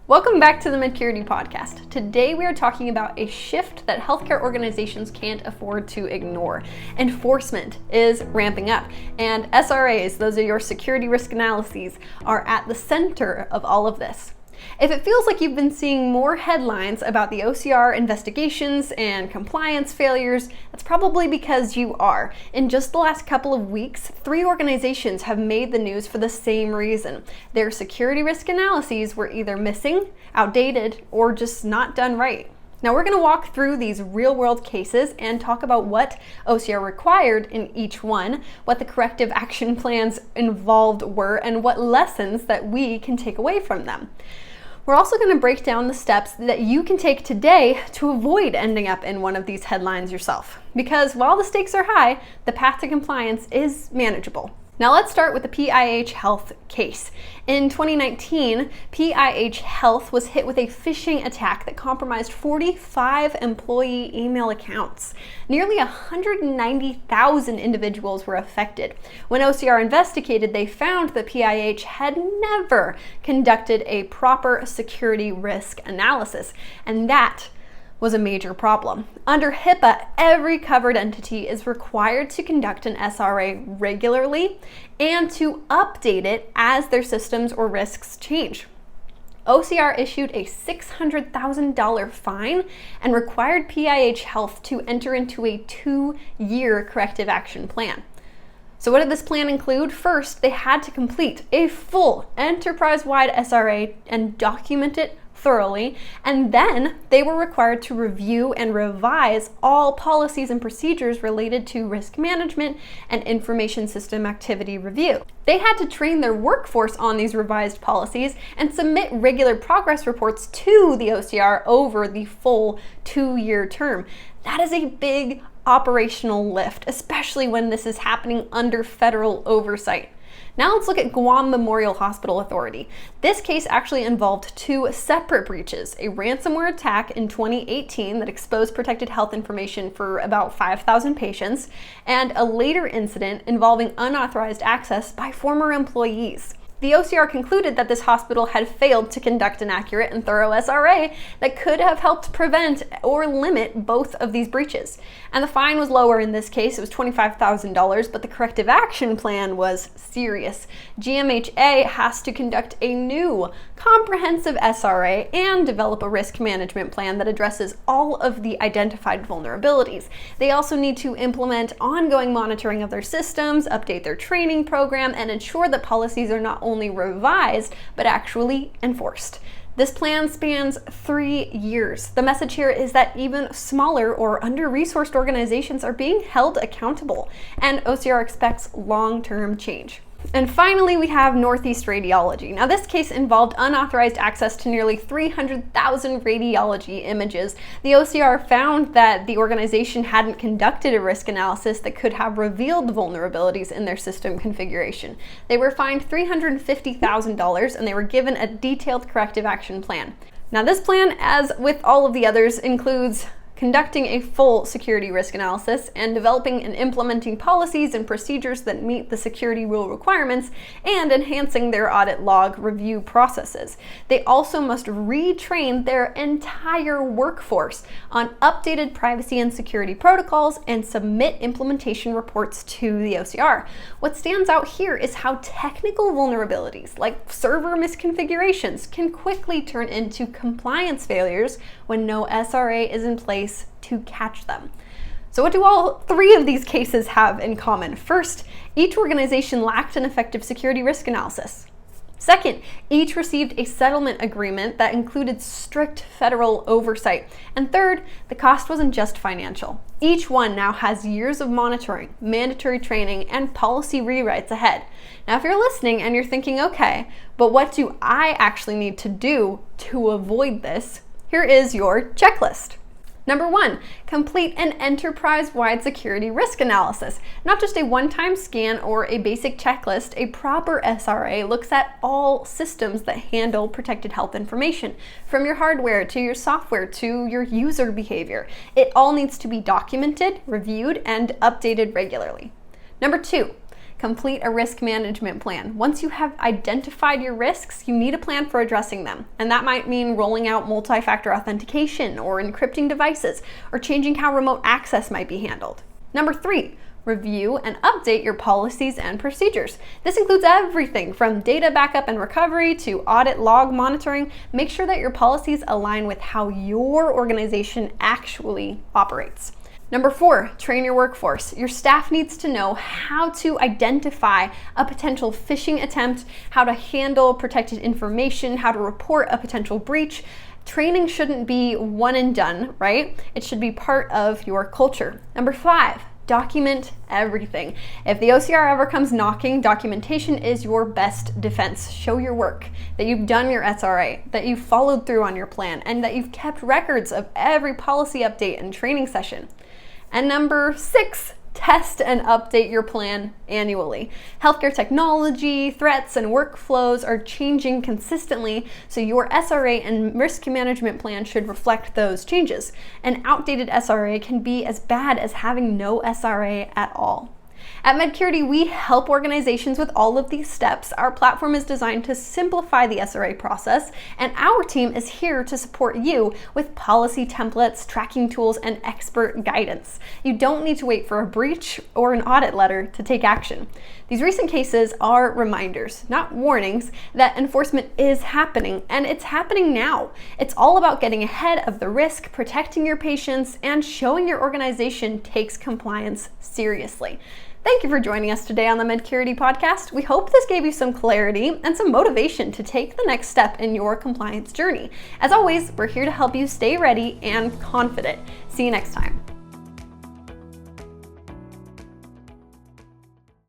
Welcome back to the Medcurity podcast. Today we are talking about a shift that healthcare organizations can't afford to ignore. Enforcement is ramping up, and SRAs, those are your security risk analyses, are at the center of all of this. If it feels like you've been seeing more headlines about the OCR investigations and compliance failures, that's probably because you are. In just the last couple of weeks, 3 organizations have made the news for the same reason. Their security risk analyses were either missing, outdated, or just not done right. Now we're going to walk through these real-world cases and talk about what OCR required in each one, what the corrective action plans involved were, and what lessons that we can take away from them. We're also going to break down the steps that you can take today to avoid ending up in one of these headlines yourself. Because while the stakes are high, the path to compliance is manageable. Now let's start with the PIH Health case. In 2019, PIH Health was hit with a phishing attack that compromised 45 employee email accounts. Nearly 190,000 individuals were affected. When OCR investigated, they found that PIH had never conducted a proper security risk analysis, and that was a major problem. Under HIPAA, every covered entity is required to conduct an SRA regularly and to update it as their systems or risks change. OCR issued a $600,000 fine and required PIH Health to enter into a 2-year corrective action plan. So what did this plan include? First, they had to complete a full enterprise-wide SRA and document it thoroughly, and then they were required to review and revise all policies and procedures related to risk management and information system activity review. They had to train their workforce on these revised policies and submit regular progress reports to the OCR over the full 2-year term. That is a big operational lift, especially when this is happening under federal oversight. Now let's look at Guam Memorial Hospital Authority. This case actually involved 2 separate breaches: a ransomware attack in 2018 that exposed protected health information for about 5,000 patients, and a later incident involving unauthorized access by former employees. The OCR concluded that this hospital had failed to conduct an accurate and thorough SRA that could have helped prevent or limit both of these breaches. And the fine was lower in this case. It was $25,000, but the corrective action plan was serious. GMHA has to conduct a new comprehensive SRA and develop a risk management plan that addresses all of the identified vulnerabilities. They also need to implement ongoing monitoring of their systems, update their training program, and ensure that policies are not only revised, but actually enforced. This plan spans 3 years. The message here is that even smaller or under-resourced organizations are being held accountable, and OCR expects long-term change. And finally, we have Northeast Radiology. Now, this case involved unauthorized access to nearly 300,000 radiology images. The OCR found that the organization hadn't conducted a risk analysis that could have revealed the vulnerabilities in their system configuration. They were fined $350,000 and they were given a detailed corrective action plan. Now, this plan, as with all of the others, includes conducting a full security risk analysis and developing and implementing policies and procedures that meet the security rule requirements and enhancing their audit log review processes. They also must retrain their entire workforce on updated privacy and security protocols and submit implementation reports to the OCR. What stands out here is how technical vulnerabilities like server misconfigurations can quickly turn into compliance failures when no SRA is in place to catch them. So what do all 3 of these cases have in common? First, each organization lacked an effective security risk analysis. Second, each received a settlement agreement that included strict federal oversight. And third, the cost wasn't just financial. Each one now has years of monitoring, mandatory training, and policy rewrites ahead. Now, if you're listening and you're thinking, okay, but what do I actually need to do to avoid this? Here is your checklist. Number 1, complete an enterprise-wide security risk analysis. Not just a one-time scan or a basic checklist, a proper SRA looks at all systems that handle protected health information, from your hardware to your software to your user behavior. It all needs to be documented, reviewed, and updated regularly. Number 2, complete a risk management plan. Once you have identified your risks, you need a plan for addressing them. And that might mean rolling out multi-factor authentication or encrypting devices or changing how remote access might be handled. Number 3, review and update your policies and procedures. This includes everything from data backup and recovery to audit log monitoring. Make sure that your policies align with how your organization actually operates. Number 4, train your workforce. Your staff needs to know how to identify a potential phishing attempt, how to handle protected information, how to report a potential breach. Training shouldn't be one and done, right? It should be part of your culture. Number 5, document everything. If the OCR ever comes knocking, documentation is your best defense. Show your work, that you've done your SRA, that you've followed through on your plan, and that you've kept records of every policy update and training session. And number 6, test and update your plan annually. Healthcare technology, threats, and workflows are changing consistently, so your SRA and risk management plan should reflect those changes. An outdated SRA can be as bad as having no SRA at all. At Medcurity, we help organizations with all of these steps. Our platform is designed to simplify the SRA process, and our team is here to support you with policy templates, tracking tools, and expert guidance. You don't need to wait for a breach or an audit letter to take action. These recent cases are reminders, not warnings, that enforcement is happening, and it's happening now. It's all about getting ahead of the risk, protecting your patients, and showing your organization takes compliance seriously. Thank you for joining us today on the Medcurity podcast. We hope this gave you some clarity and some motivation to take the next step in your compliance journey. As always, we're here to help you stay ready and confident. See you next time.